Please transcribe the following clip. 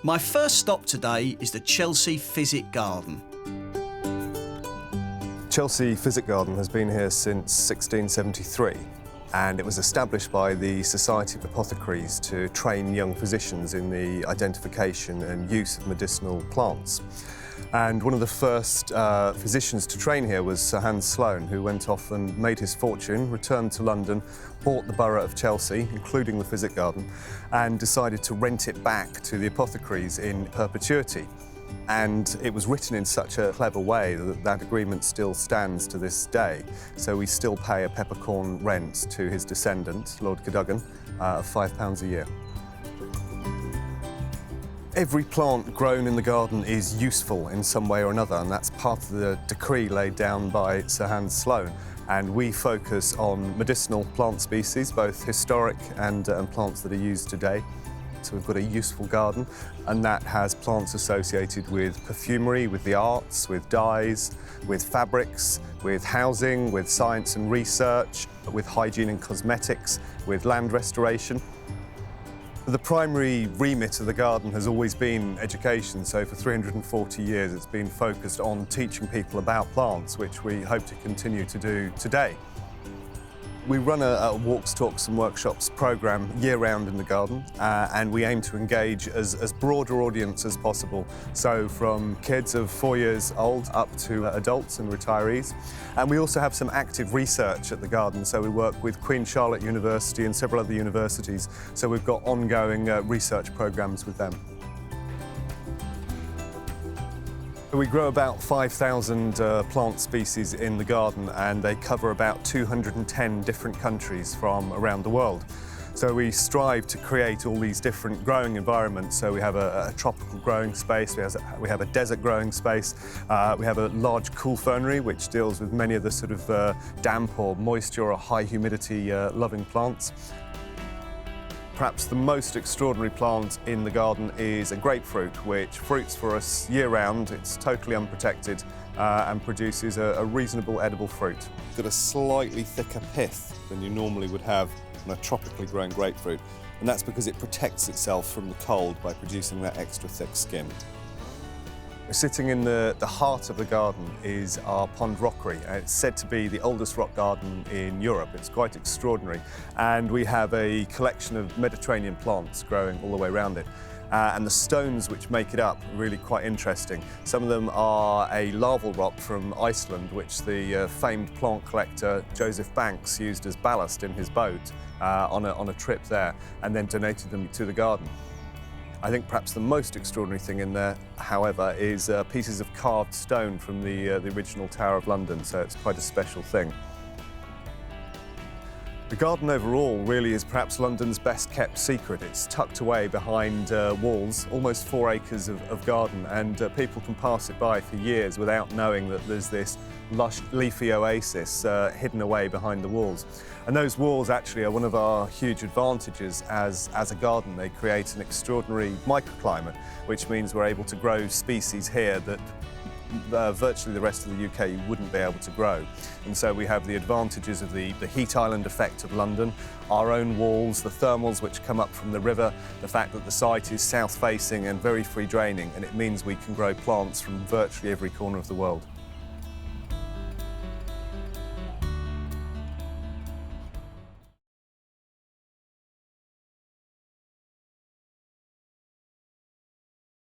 My first stop today is the Chelsea Physic Garden. Chelsea Physic Garden has been here since 1673, and it was established by the Society of Apothecaries to train young physicians in the identification and use of medicinal plants. And one of the first physicians to train here was Sir Hans Sloane, who went off and made his fortune, returned to London, bought the borough of Chelsea, including the Physic Garden, and decided to rent it back to the apothecaries in perpetuity. And it was written in such a clever way that that agreement still stands to this day. So we still pay a peppercorn rent to his descendant, Lord Cadogan, of £5 a year. Every plant grown in the garden is useful in some way or another, and that's part of the decree laid down by Sir Hans Sloane. And we focus on medicinal plant species, both historic and plants that are used today. So we've got a useful garden, and that has plants associated with perfumery, with the arts, with dyes, with fabrics, with housing, with science and research, with hygiene and cosmetics, with land restoration. The primary remit of the garden has always been education, so for 340 years it's been focused on teaching people about plants, which we hope to continue to do today. We run a walks, talks and workshops programme year-round in the garden, and we aim to engage as broad an audience as possible, so from kids of 4 years old up to adults and retirees. And we also have some active research at the garden, so we work with Queen Charlotte University and several other universities, so we've got ongoing research programmes with them. We grow about 5,000 plant species in the garden, and they cover about 210 different countries from around the world. So we strive to create all these different growing environments. So we have a tropical growing space, we have a desert growing space, we have a large cool fernery which deals with many of the sort of damp or moisture or high humidity loving plants. Perhaps the most extraordinary plant in the garden is a grapefruit, which fruits for us year-round. It's totally unprotected and produces a reasonable edible fruit. It's got a slightly thicker pith than you normally would have on a tropically grown grapefruit, and that's because it protects itself from the cold by producing that extra thick skin. Sitting in the heart of the garden is our pond rockery. It's said to be the oldest rock garden in Europe. It's quite extraordinary. And we have a collection of Mediterranean plants growing all the way around it. And the stones which make it up are really quite interesting. Some of them are a larval rock from Iceland, which the famed plant collector Joseph Banks used as ballast in his boat on a trip there, and then donated them to the garden. I think perhaps the most extraordinary thing in there, however, is pieces of carved stone from the original Tower of London, so it's quite a special thing. The garden overall really is perhaps London's best kept secret. It's tucked away behind walls, almost 4 acres of garden, and people can pass it by for years without knowing that there's this lush leafy oasis hidden away behind the walls. And those walls actually are one of our huge advantages as a garden. They create an extraordinary microclimate, which means we're able to grow species here that virtually the rest of the UK you wouldn't be able to grow. And so we have the advantages of the heat island effect of London, our own walls, the thermals which come up from the river, the fact that the site is south facing and very free draining, and it means we can grow plants from virtually every corner of the world.